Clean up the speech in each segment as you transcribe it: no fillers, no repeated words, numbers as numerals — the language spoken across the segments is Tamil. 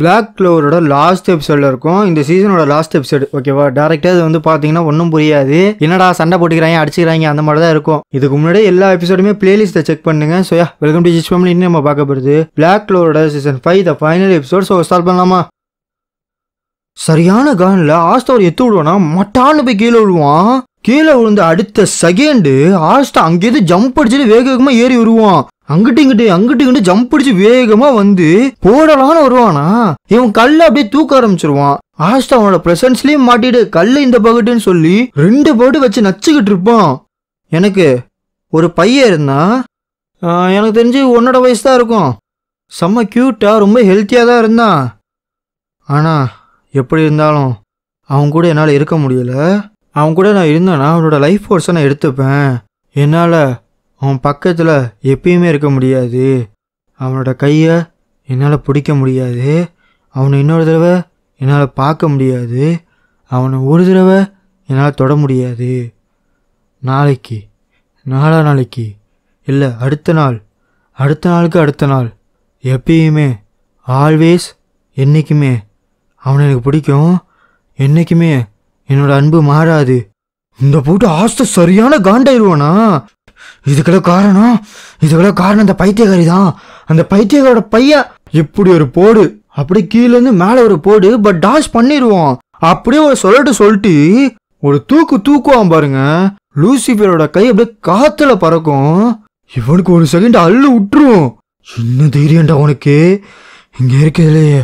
பிளாக் க்ளோவரோட லாஸ்ட் எபிசோடில் இருக்கும். இந்த சீசனோட லாஸ்ட் எபிசோடு ஓகேவா. டேரெக்டாக இது வந்து பார்த்தீங்கன்னா ஒன்றும் புரியாது. என்னடா சண்டை போட்டுக்கிறாங்க அடிச்சுக்கிறாங்க அந்த மாதிரி தான் இருக்கும். இதுக்கு முன்னாடி எல்லா எபிசோடுமே பிளேலிஸ்ட்டை செக் பண்ணுங்க. ஸோ வெல்கம் டு ஜிச் ஃபேமிலி. இன்னும் நம்ம பார்க்க போகிறது பிளாக் க்ளோவரோட season 5 the final episode. So start பண்ணலாமா? சரியான கானில் ஆஸ்தா ஒரு எத்து விடுவானா மட்டான்னு போய் கீழே விழுவான். கீழே விழுந்த அடுத்த செகண்டு ஆஸ்தா அங்கேயிருந்து ஜம்ப் அடிச்சுட்டு வேக வேகமாக ஏறி வருவான். அங்கிட்டு ஜம்ப் அடிச்சு வேகமா வந்து போடலான்னு வருவானா, இவன் கல்ல அப்படியே தூக்க ஆரம்பிச்சிருவான். ஆஸ்தா அவனோட பிரசன்ஸ்லயும் மாட்டிட்டு கல்ல இந்த பகட்டுன்னு சொல்லி 2 பகட்டு வச்சு நச்சுக்கிட்டு இருப்பான். எனக்கு ஒரு பையன் இருந்தான், எனக்கு தெரிஞ்சு உன்னோட வயசு தான் இருக்கும். செம்ம கியூட்டா ரொம்ப ஹெல்த்தியா தான் இருந்தான். ஆனா எப்படி இருந்தாலும் அவன் கூட என்னால் இருக்க முடியல. அவன் கூட நான் இருந்தேன்னா அவனோட லைஃப் ஃபோர்ஸை நான் எடுத்துப்பேன். என்னால் அவன் பக்கத்தில் எப்பயுமே இருக்க முடியாது. அவனோட கையை என்னால் பிடிக்க முடியாது. அவனை இன்னொரு தடவை என்னால் பார்க்க முடியாது. அவனை ஒரு தடவை என்னால் தொட முடியாது. நாளைக்கு நாளைக்கு இல்லை அடுத்த நாளுக்கு அடுத்த நாள் எப்பயுமே ஆல்வேஸ் என்றைக்குமே அவனை எனக்கு பிடிக்கும். என்றைக்குமே என்னோட அன்பு மாறாது. இந்த போட்டு ஆஸ்த சரியான காண்டாயிருவானா. இதுக்கெல்லாம் காரணம் அந்த பைத்தியக்காரி தான். அந்த பைத்தியக்காரோட பையன் இப்படி ஒரு போடு, அப்படியே கீழேருந்து மேலே ஒரு போடு, பட் டாஷ் பண்ணிடுவான். அப்படியே ஒரு சொல்லிட்டு ஒரு தூக்குவான் பாருங்க. லூசிஃபரோட கை அப்படியே காத்துல பறக்கும். இவனுக்கு ஒரு செகண்ட் அள்ளு விட்டுரும். என்ன தைரியம்டா உனக்கு, இங்க இருக்கிறதுலையே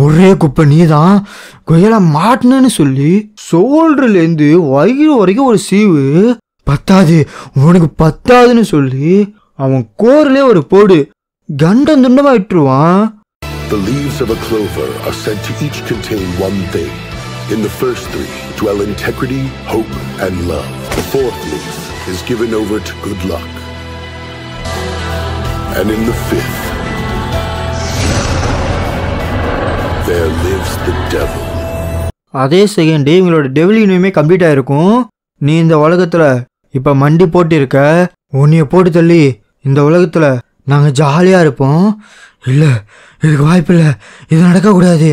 ஒரே குப்பை நீ தான், கொய்யால மாட்டினு சொல்லி சோல்டர்லேருந்து வயிறு வரைக்கும் ஒரு சீவு உனக்கு பத்தாதுன்னு சொல்லி அவன் கோரிலே ஒரு போடு கண்டம் துண்டமா விட்டுருவான். The leaves of a clover are said to each contain one thing. In the first 3 dwell integrity, hope, and love. The 4th leaf is given over to good luck. And in the 5th, there lives the devil. அதே செகண்ட் இவங்களோட டெவில் இனிமே கம்ப்ளீட் ஆயிருக்கும். நீ இந்த உலகத்துல இப்ப மண்டி போட்டு இருக்க, உன்னைய போட்டு தள்ளி இந்த உலகத்துல நாங்க ஜாலியா இருப்போம். இல்ல இதுக்கு வாய்ப்பு இல்லை, இது நடக்கக்கூடாது.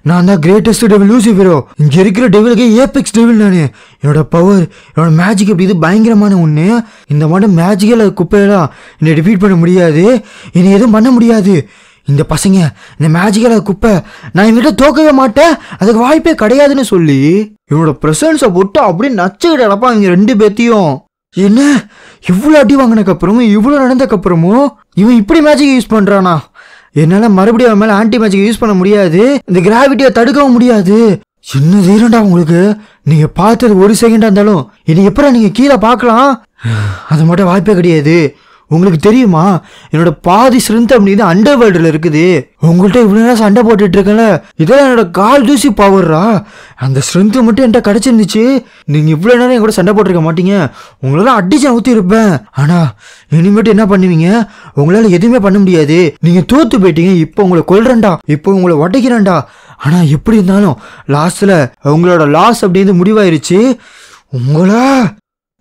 நான் தான் கிரேட்டஸ்ட் டெவில் லூசிஃபரோ, இங்க இருக்கிற டெவிலுக்கே ஏபெக்ஸ் டெவில் நானு. என்னோட பவர், என்னோட மேஜிக் அப்படி இது பயங்கரமான ஒண்ணு. இந்த மாதிரி மேஜிக்கல் குப்பையெல்லாம் என்னை டிஃபீட் பண்ண முடியாது, என்னை எதுவும் பண்ண முடியாது. இந்த பசங்க இந்த மேஜிக்கல் குப்பை, நான் இவங்கிட்ட தோக்கவே மாட்டேன், அதுக்கு வாய்ப்பே கிடையாதுன்னு சொல்லி இவனோட பிரசன்ஸை போட்டு அப்படியே நச்சுக்கிட்டு அடப்பா இவங்க 2 பேத்தையும். என்ன இவ்வளோ அடி வாங்கினதுக்கப்புறமும் இவ்வளோ நடந்ததுக்கப்புறமும் இவன் இப்படி மேஜிக் யூஸ் பண்ணுறானா? என்னால் மறுபடியும் அவன் மேலே ஆன்டி மேஜிக் யூஸ் பண்ண முடியாது, இந்த கிராவிட்டியை தடுக்கவும் முடியாது. சின்ன தீரண்டா உங்களுக்கு, நீங்கள் பார்த்தது ஒரு செகண்டாக இருந்தாலும் இனி எப்போ நீங்கள் கீழே பார்க்கலாம், அது மட்டும் வாய்ப்பே கிடையாது. உங்களுக்கு தெரியுமா என்னோட பாதி ஸ்ட்ரென்த் அப்படின்னு அண்டர் வேர்ல்டில் இருக்குது. உங்கள்கிட்ட இவ்வளோ நேரம் சண்டை போட்டுட்டு இருக்கல, இதெல்லாம் என்னோட கால் தூசி பவர்ரா. அந்த ஸ்ட்ரென்த்து மட்டும் என்கிட்ட கிடைச்சிருந்துச்சு, நீங்கள் இவ்வளோ நேரம் என் கூட சண்டை போட்டிருக்க மாட்டீங்க, உங்களெல்லாம் அடிச்சு ஊற்றி இருப்பேன். ஆனால் இனிமேட்டு என்ன பண்ணுவீங்க, உங்களால் எதுவுமே பண்ண முடியாது, நீங்கள் தோத்து போயிட்டீங்க. இப்போ உங்களை கொல்றேன்டா, இப்போ உங்களை உடைக்கிறேன்டா. ஆனால் எப்படி இருந்தாலும் லாஸ்ட்டில் உங்களோட லாஸ் அப்படின்னு முடிவாயிருச்சு. உங்களா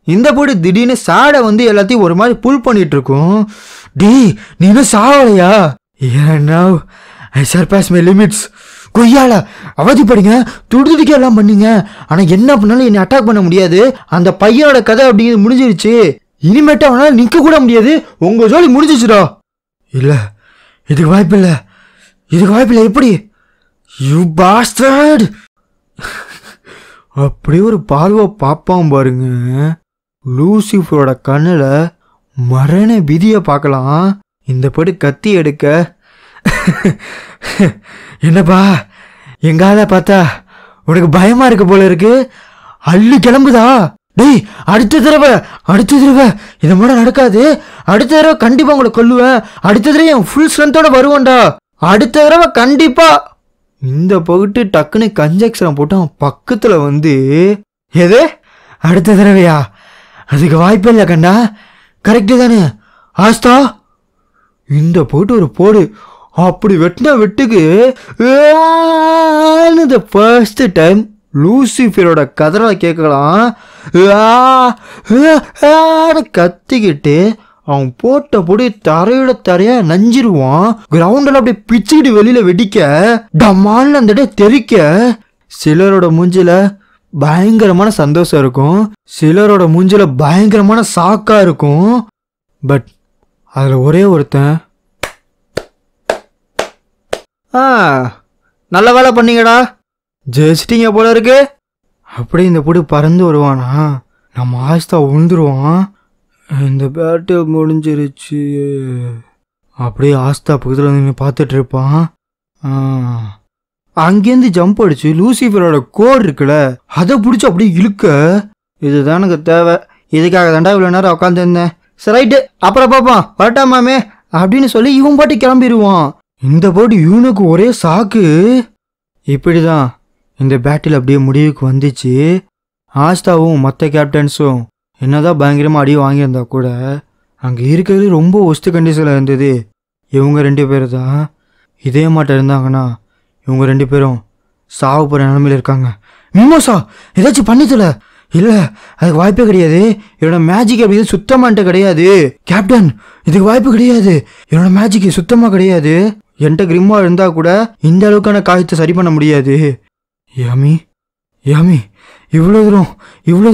இந்த போட்டு திடீர்னு சாடை வந்து எல்லாத்தையும் ஒரு மாதிரி புல் பண்ணிட்டு இருக்கும். டி நீ இன்னும் சாவலையா? ஐ சர்பாஸ் மை லிமிட்ஸ். கொய்யால அவதிப்படுங்க, துடிதுடிக்க எல்லாம் பண்ணீங்க, ஆனா என்ன பண்ணாலும் என்னை அட்டாக் பண்ண முடியாது. அந்த பையனோட கதை அப்படிங்கிறது முடிஞ்சிருச்சு. இனிமேட்டு அவனால நிக்க கூட முடியாது, உங்க ஜோலி முடிஞ்சிச்சுடா. இல்ல இதுக்கு வாய்ப்பில்லை, எப்படி? You bastard. அப்படியே ஒரு பார்வை பாப்பான் பாருங்க. லூசிஃபரோட கண்ணில் மரண விதியை பார்க்கலாம். இந்த படி கத்தி எடுக்க என்னப்பா எங்கால பார்த்தா உனக்கு பயமா இருக்க போல இருக்கு, அள்ளி கிளம்புதா? டேய் அடுத்த தடவை இந்த மாதிரி நடக்காது. அடுத்த தடவை கண்டிப்பா உங்களை கொல்லுவேன். அடுத்த தடவை என் ஃபுல் ஸ்ட்ரென்த்தோட வருவேன்டா. அடுத்த தடவை கண்டிப்பா. இந்த பகுட்டு டக்குன்னு கன்ஜெக்ஷன் போட்டு அவன் பக்கத்துல வந்து, எது அடுத்த தடவையா? அதுக்கு வாய்ப்பே இல்லை கண்டா, கரெக்டு தானே ஆஸ்தா? இந்த போட்டு ஒரு போடு, அப்படி வெட்டின வெட்டுக்கு ஃபர்ஸ்ட் டைம் லூசிஃபரோட கதரை கேட்கலாம். கத்திக்கிட்டு அவன் போட்ட பொடி தரையோட தரையா நஞ்சிருவான். கிரவுண்டில் அப்படியே பிச்சுக்கிட்டு வெளியில வெடிக்க டம்மான்னு அந்த இடம் தெறிக்க சிலரோட மூஞ்சில பயங்கரமான சந்தோஷம் இருக்கும், சிலரோட மூஞ்சில பயங்கரமான சாக்கா இருக்கும். பட் அதுல ஒரே ஒருத்தன் நல்ல வேலை பண்ணீங்கடா, ஜெயிச்சிட்டீங்க போல இருக்கு அப்படி இந்த பொடி பறந்து வருவானா. நம்ம ஆஸ்தா விழுந்துருவான். இந்த பேட்டு முடிஞ்சிருச்சு அப்படியே ஆஸ்தா பக்கத்தில் வந்து பார்த்துட்டு இருப்பான். அங்கேருந்து ஜம்ப் அடிச்சு லூசிஃபரோட கோட் இருக்குல்ல அதை பிடிச்சி அப்படியே இழுக்க, இதுதான் எனக்கு தேவை, இதுக்காக தாண்டா இவ்வளோ நேரம் உட்காந்துருந்தேன், சரி ரைட்டு அப்புறம் பார்ப்பான் வரட்டாமாமே அப்படின்னு சொல்லி இவன் பாட்டி கிளம்பிடுவான். இந்த போட்டு இவனுக்கு ஒரே சாக்கு. இப்படிதான் இந்த பேட்டில் அப்படியே முடிவுக்கு வந்துச்சு. ஆஸ்தாவும் மற்ற கேப்டன்ஸும் என்னதான் பயங்கரமாக அடி வாங்கியிருந்தா கூட அங்கே இருக்கிறது ரொம்ப ஒஸ்ட் கண்டிஷனில் இருந்தது. இவங்க 2 பேர் தான். இதே மாட்டம் இருந்தாங்கன்னா இவங்க 2 பேரும் சாவு போகிற நிலமையில இருக்காங்க. மிமோசா ஏதாச்சும் பண்ணித்தல? இல்லை, அதுக்கு வாய்ப்பே கிடையாது. என்னோட மேஜிக் அப்படி சுத்தமான்ட்டு கிடையாது கேப்டன், இதுக்கு வாய்ப்பு கிடையாது. என்னோட மேஜிக் சுத்தமாக கிடையாது. என்கிட்ட கிரிம்மா இருந்தால் கூட இந்த அளவுக்கான காயத்தை சரி பண்ண முடியாது. யாமி யாமி இவ்வளோ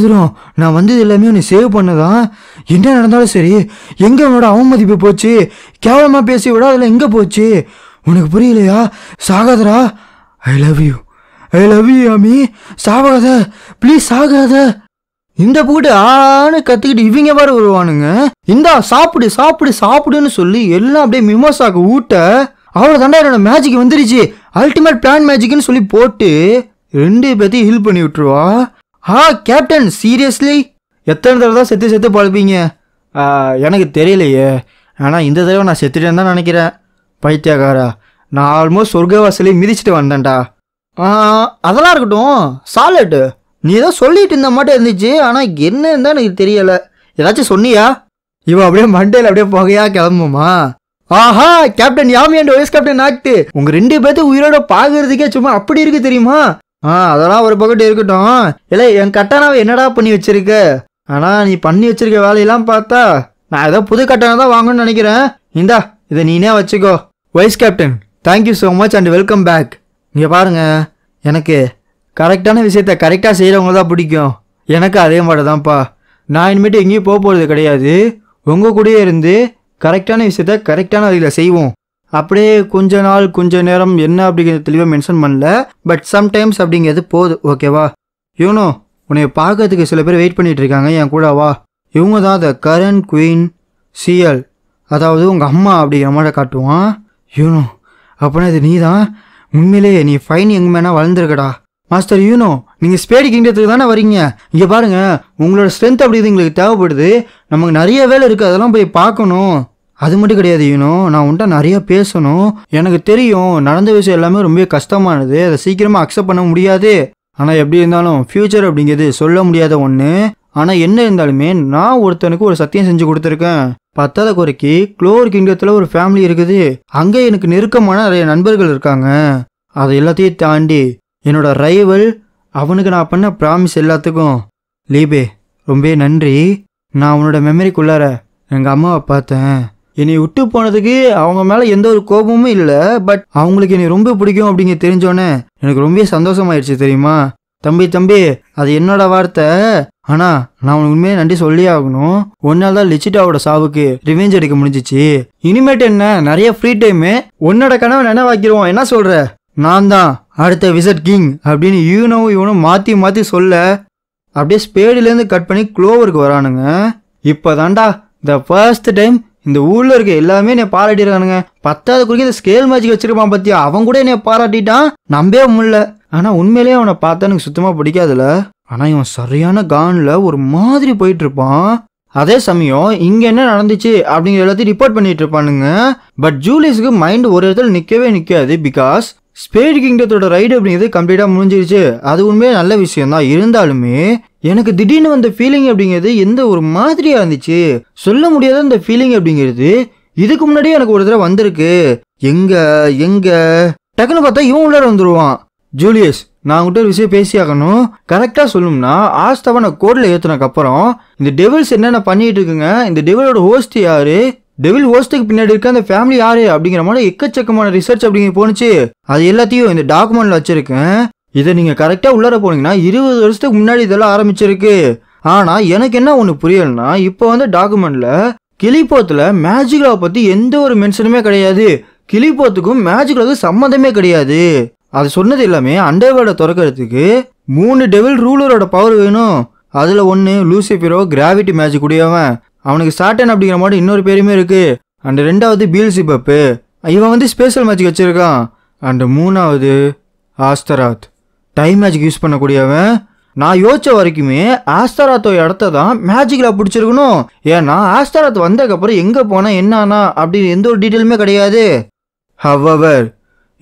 தூரம் நான் வந்தது எல்லாமே உன்னை சேவ் பண்ணதான். என்ன நடந்தாலும் சரி, எங்கே உன்னோட அவமதிப்பு போச்சு? கேவலமாக பேசி விட அதில் எங்கே போச்சு? உனக்கு புரியலையா? சாகாதரா. ஐ லவ் யூ யாமி, சாகாத ப்ளீஸ் சாகாத. இந்த பூட்டு ஆன்னு கத்திக்கிட்டு இவங்க வேற வருவானுங்க. இந்தா சாப்பிடுன்னு சொல்லி எல்லாம் அப்படியே மிமோசாக்கு ஊட்ட, அவ்வளோ தாண்டா என்னோட மேஜிக் வந்துருச்சு, அல்டிமேட் பிளான் மேஜிக்னு சொல்லி போட்டு 2 பேர்த்தையும் ஹீல் பண்ணி விட்டுருவா. கேப்டன் சீரியஸ்லி எத்தனை தடவை தான் செத்து பழப்பீங்க? எனக்கு தெரியலையே, ஆனால் இந்த தடவை நான் செத்துட்டேன்னு தான் நினைக்கிறேன். பைத்தியக்காரா, நான் ஆல்மோஸ்ட் சொர்க்கவாசலே மிதிச்சுட்டு வந்தேன்டா. அதெல்லாம் இருக்கட்டும் சாலட், நீ ஏதோ சொல்லிட்டு இருந்த மாட்டே இருந்துச்சு, ஆனால் என்ன இருந்தால் எனக்கு தெரியலை. ஏதாச்சும் சொன்னியா? இவன் அப்படியே மண்டையில் அப்படியே புகையா கிளம்புமா. ஆஹா captain Yami and vice captain ஆக்ட் உங்க 2 பேர்த்து உயிரோட பாக்குறதுக்கே சும்மா அப்படி இருக்கு தெரியுமா? அதெல்லாம் ஒரு பக்கத்து இருக்கட்டும். இல்லை என் கட்டானாவை என்னடா பண்ணி வச்சிருக்க? ஆனா நீ பண்ணி வச்சிருக்க வேலையெல்லாம் பார்த்தா நான் ஏதோ புது கட்டானா தான் வாங்கணும்னு நினைக்கிறேன். இந்தா இதை நீனே வச்சுக்கோ. Vice captain thank you so much and welcome back. இங்கே பாருங்க, எனக்கு கரெக்டான விஷயத்த கரெக்டாக செய்கிறவங்க தான் பிடிக்கும். எனக்கு அதே மாதிரி தான்ப்பா. நான் இனிமேட்டு எங்கேயும் போக போகிறது கிடையாது. உங்கள் கூடயே இருந்து கரெக்டான விஷயத்த கரெக்டான வழியில் செய்வோம். அப்படியே கொஞ்ச நேரம் என்ன அப்படிங்கிறது தெளிவாக மென்ஷன் பண்ணல, பட் சம்டைம்ஸ் அப்படிங்கிறது போகுது. ஓகேவா? இவனும் உன்னை பார்க்கறதுக்கு சில பேர் வெயிட் பண்ணிட்டு இருக்காங்க என் கூட வா. இவங்க தான் த கரண்ட் குயின் சிஎல், அதாவது உங்கள் அம்மா அப்படிங்கிற மாதிரி காட்டுவான். இவனும் அப்படின்னா இது நீ தான் உண்மையிலேயே, நீ ஃபைன் எங்க மேனா வளர்ந்துருக்கடா. மாஸ்டர் யூனோ, நீங்கள் ஸ்பேடி கிங்டத்துக்கு தானே வரீங்க. இங்கே பாருங்கள், உங்களோட ஸ்ட்ரென்த் அப்படி இது எங்களுக்கு தேவைப்படுது. நமக்கு நிறைய வேலை இருக்குது, அதெல்லாம் போய் பார்க்கணும். அது மட்டும் கிடையாது யூனோ, நான் உன்ட்ட நிறைய பேசணும். எனக்கு தெரியும் நடந்த விஷயம் எல்லாமே ரொம்ப கஷ்டமானது, அதை சீக்கிரமாக அக்செப்ட் பண்ண முடியாது. ஆனால் எப்படி இருந்தாலும் ஃப்யூச்சர் அப்படிங்கிறது சொல்ல முடியாத ஒன்று. ஆனால் என்ன இருந்தாலுமே நான் ஒருத்தனுக்கு ஒரு சத்தியம் செஞ்சு கொடுத்துருக்கேன். 10வது குறைக்கு க்ளோர் கிங்டத்தில் ஒரு ஃபேமிலி இருக்குது. அங்கே எனக்கு நெருக்கமான நிறைய நண்பர்கள் இருக்காங்க. அதை எல்லாத்தையும் தாண்டி என்னோட ரைவல், அவனுக்கு நான் பண்ண ப்ராமிஸ் எல்லாத்துக்கும் லீபே ரொம்ப நன்றி. நான் அவனோட மெமரிக்குள்ளார எங்கள் அம்மாவை பார்த்தேன். என்னை விட்டு போனதுக்கு அவங்க மேலே எந்த ஒரு கோபமும் இல்லை, பட் அவங்களுக்கு என்னை ரொம்ப பிடிக்கும் அப்படிங்க தெரிஞ்சோன்னே எனக்கு ரொம்ப சந்தோஷமாயிடுச்சு தெரியுமா. தம்பி அது என்னோட வார்த்தை, ஆனால் நான் உனக்கு உண்மையே நன்றி சொல்லியே ஆகணும். ஒன்னால தான் லிச்சிட்டாவோட சாவுக்கு ரிவெஞ்ச் எடுக்க முடிஞ்சிச்சு. இனிமேட்டு என்ன நிறைய ஃப்ரீ டைமு உன்னோட கனவை நினைவாக்கிடுவோம். என்ன சொல்கிற? நான் தான் அடுத்த விசிட் கிங் அப்படின்னு இவனும் மாற்றி சொல்ல அப்படியே ஸ்பேடிலேருந்து கட் பண்ணி க்ளோவருக்கு வரானுங்க. இப்போ தாண்டா த ஃபர்ஸ்ட் டைம் இந்த ஊரில் இருக்க எல்லாமே என்னை பாராட்டிடுறானுங்க. 10வது குறிக்க இந்த ஸ்கேல் மேஜிக் வச்சிருப்பான் பத்தியா, அவன் கூட என்னை பாராட்டிட்டான். நம்பவே முடியல. ஆனால் உண்மையிலேயே அவனை பார்த்தா எனக்கு சுத்தமாக பிடிக்காதுல. ஆனால் இவன் சரியான கானில் ஒரு மாதிரி போயிட்டு இருப்பான். அதே சமயம் இங்கே என்ன நடந்துச்சு அப்படிங்கிற எல்லாத்தையும் ரிப்போர்ட் பண்ணிட்டு இருப்பானுங்க. பட் ஜூலியஸுக்கு மைண்ட் ஒரு இடத்துல நிற்காது. பிகாஸ் ஸ்பேட் கிங்டத்தோட ரைடு அப்படிங்கிறது கம்ப்ளீட்டாக முடிஞ்சிருச்சு. அது உண்மையே நல்ல விஷயம் தான். இருந்தாலுமே எனக்கு திடீர்னு வந்த ஃபீலிங் அப்படிங்கிறது எந்த ஒரு மாதிரியாக இருந்துச்சு, சொல்ல முடியாத அந்த ஃபீலிங் அப்படிங்கிறது இதுக்கு முன்னாடியே எனக்கு ஒரு தடவை வந்திருக்கு. எங்க டக்குன்னு பார்த்தா இவன் உள்ளார வந்துடுவான். ஜூலியஸ் நான் உங்கள்கிட்ட ஒரு விஷயம் பேசியாகணும். கரெக்டாக சொல்லணும்னா ஆஸ்தாவை நான் கோடில் ஏற்றுனதுக்கப்புறம் இந்த டெவில்ஸ் என்னென்ன பண்ணிட்டு இருக்குங்க, இந்த டெவிலோட ஹோஸ்ட் யாரு, டெவில் ஹோஸ்ட்டுக்கு பின்னாடி இருக்க அந்த ஃபேமிலி யாரு அப்படிங்கிற மாதிரி எக்கச்சக்கமான ரிசர்ச் அப்படிங்கிற போணுச்சு. அது எல்லாத்தையும் இந்த டாக்குமெண்ட்ல வச்சிருக்கேன். இதை நீங்கள் கரெக்டாக உள்ளார போனீங்கன்னா 20 வருஷத்துக்கு முன்னாடி இதெல்லாம் ஆரம்பிச்சிருக்கு. ஆனால் எனக்கு என்ன ஒன்று புரியலைன்னா, இப்போ வந்து டாக்குமெண்ட்ல கிளிபோத்தில் மேஜிக்லாவை பற்றி எந்த ஒரு மென்ஷனுமே கிடையாது. கிளிபோத்துக்கும் மேஜிக்லாவுக்கும் சம்மந்தமே கிடையாது. அது சொன்னது எல்லாமே அண்டர்வேர்ல்டை திறக்கிறதுக்கு 3 டெவில் ரூலரோட பவர் வேணும். அதில் ஒன்று லூசிஃபரோ, கிராவிட்டி மேஜிக் உடையவன், அவனுக்கு சாட்டன் அப்படிங்கிற மாதிரி இன்னொரு பேருமே இருக்கு. அண்ட் 2வது பீல்சிபப்பு, இவன் வந்து ஸ்பெஷல் மேஜிக் வச்சிருக்கான். அண்ட் 3வது ஆஸ்தராத், டைம் மேஜிக் யூஸ் பண்ணக்கூடியவன். நான் யோசிச்ச வரைக்குமே ஆஸ்தராத்தோட இடத்த தான் மேஜிக்ல பிடிச்சிருக்கணும். ஏன்னா ஆஸ்தராத் வந்ததுக்கப்புறம் எங்கே போனால் என்னானா அப்படின்னு எந்த ஒரு டீட்டெயிலுமே கிடையாது. ஹவவர்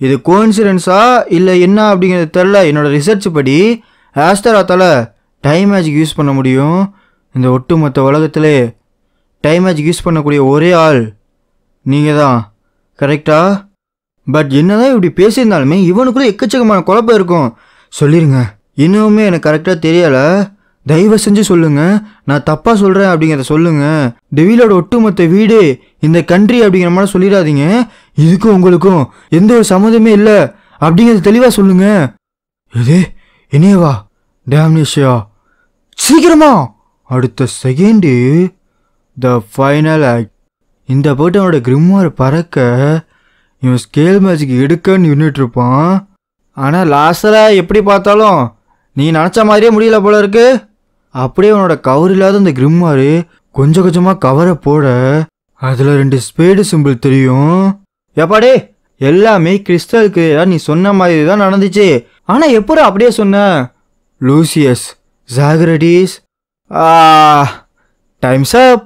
இது கோஇன்சிடென்ஸா இல்லை என்ன அப்படிங்கிறது தெரில. என்னோட ரிசர்ச் படி ஆஸ்தராத்தால் டைம் மேஜிக் யூஸ் பண்ண முடியும். இந்த ஒட்டுமொத்த உலகத்திலே டைம் மேஜிக் யூஸ் பண்ணக்கூடிய ஒரே ஆள் நீங்கள் தான், கரெக்டா? பட் என்னதான் இப்படி பேசியிருந்தாலுமே இவனுக்குள்ளே எக்கச்சக்கமான குழப்பம் இருக்கும். சொல்லிடுங்க, இன்னுமே எனக்கு கரெக்டாக தெரியலை, தயவு செஞ்சு சொல்லுங்க, நான் தப்பாக சொல்கிறேன் அப்படிங்கிறத சொல்லுங்க. டெவிலோட ஒட்டுமொத்த வீடு இந்த கண்ட்ரி அப்படிங்கிற மாதிரி சொல்லிடாதீங்க. இதுக்கும் உங்களுக்கும் எந்த ஒரு சம்மந்தமே இல்லை அப்படிங்கிறத தெளிவாக சொல்லுங்க. இது என்னையவா டேம்னேஷியா, சீக்கிரமா அடுத்த செகண்டு த ஃபைனல் ஆக்ட். இந்த போட்டவனோட கிரிம்மார் பறக்க இவன் ஸ்கேல் மேஜிக் எடுக்கன்னு நின்றுட்டு இருப்பான். ஆனால் லாஸ்டில் எப்படி பார்த்தாலும் நீ நினச்ச மாதிரியே முடியல போல இருக்கு. அப்படியே அவனோட கவர் இல்லாத அந்த கிரிம்மாரு கொஞ்சம் கொஞ்சமாக கவரை போட அதில் 2 ஸ்பேடு சிம்பிள் தெரியும். எப்பாடே எல்லாமே கிறிஸ்டலுக்கு நீ சொன்ன மாதிரி தான் நடந்துச்சு. ஆனால் எப்படி அப்படியே சொன்ன? லூசியஸ், ஜாக்ரடிஸ், டைம்ஸ் அப்.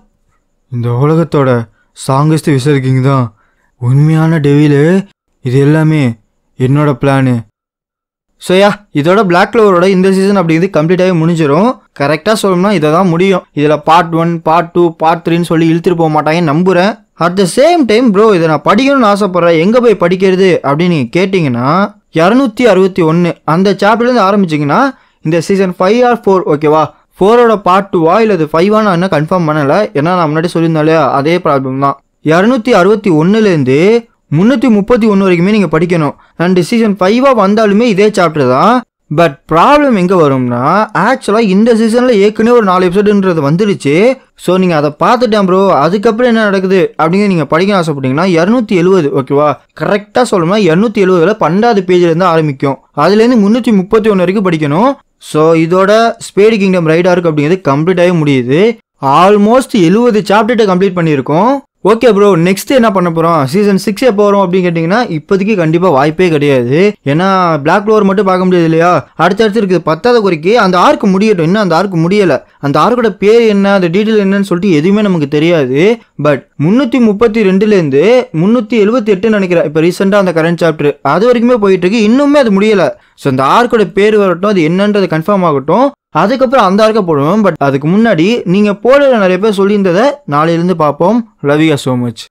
இந்த உலகத்தோட ஸ்ட்ராங்கஸ்ட் விசர் கிங் தான் உண்மையான டெவிலு. இது எல்லாமே என்னோட பிளானு. ஸோயா இதோட பிளாக் க்ளோவரோட இந்த சீசன் அப்படிங்கிறது கம்ப்ளீட்டாகவே முடிஞ்சிடும். கரெக்டாக சொல்லணும்னா இதை தான் முடியும். இதில் பார்ட் 1, பார்ட் 2, பார்ட் 3ன்னு சொல்லி இழுத்துட்டு போக மாட்டாங்கன்னு நம்புகிறேன். At the same time bro, இதை நான் படிக்கணும்னு ஆசைப்பட்றேன், எங்கே போய் படிக்கிறது அப்படின்னு நீங்கள் கேட்டிங்கன்னா 261 அந்த சாப்டர்லேருந்து ஆரம்பிச்சிங்கன்னா இந்த சீசன் 5 or 4 ஓகேவா, 4ஓட பார்ட் 2வா இல்லை அது 5வா நான் இன்னும் கன்ஃபார்ம் பண்ணலை. ஏன்னா நான் முன்னாடி சொல்லியிருந்தாலே அதே ப்ராப்ளம் தான். 261லேருந்து 331 வரைக்குமே நீங்கள் படிக்கணும். அண்ட் சீசன் 5 வந்தாலுமே இதே சாப்டர் தான். பட் ப்ராப்ளம் எங்கே வரும்னா, ஆக்சுவலாக இந்த சீசனில் ஏற்கனவே ஒரு 4 எபிசோடுன்றது வந்துடுச்சு. ஸோ நீங்கள் அதை பார்த்துட்டேன் ப்ரோ, அதுக்கப்புறம் என்ன நடக்குது அப்படிங்கிற நீங்கள் படிக்க ஆசைப்பட்டீங்கன்னா 270 ஓகேவா, கரெக்டாக சொல்லணும்னா 270 12வது பேஜ்லேருந்து ஆரம்பிக்கும். அதுலேருந்து 331 வரைக்கும் படிக்கணும். ஸோ இதோட ஸ்பேடு கிங்டம் ரைடாக இருக்குது அப்படிங்கிறது கம்ப்ளீட்டாகவே முடியுது. ஆல்மோஸ்ட் 70 சாப்டர்கிட்ட கம்ப்ளீட் பண்ணியிருக்கோம். ஓகே ப்ரோ, நெக்ஸ்ட் என்ன பண்ண போகிறோம், சீசன் 6 எப்போ வரும் அப்படின்னு கேட்டிங்கன்னா இப்போதைக்கு கண்டிப்பாக வாய்ப்பே கிடையாது. ஏன்னா பிளாக் க்ளோவர் மட்டும் பார்க்க முடியாது இல்லையா, அடுத்தடுத்து இருக்குது. 10வது குறைக்கு அந்த ஆர்க்கு முடியட்டும், இன்னும் அந்த ஆர்க்கு முடியலை. அந்த ஆர்க்கோட பேர் என்ன, அந்த டீட்டெயில் என்னன்னு சொல்லிட்டு எதுவுமே நமக்கு தெரியாது. பட் 332லேருந்து 378 நினைக்கிறேன் இப்போ ரீசெண்டாக அந்த கரண்ட் சாப்டர் அது வரைக்குமே போயிட்டு இருக்கு. இன்னுமே அது முடியலை. ஸோ அந்த ஆர்க்கோட பேர் வரட்டும், அது என்னன்றது கன்ஃபார்ம் ஆகட்டும், அதுக்கப்புறம் அந்த ஆர்க்கை போடுவோம். பட் அதுக்கு முன்னாடி நீங்கள் போடுற நிறைய பேர் சொல்லியிருந்ததை நாளையிலேருந்து பார்ப்போம். Love you so much.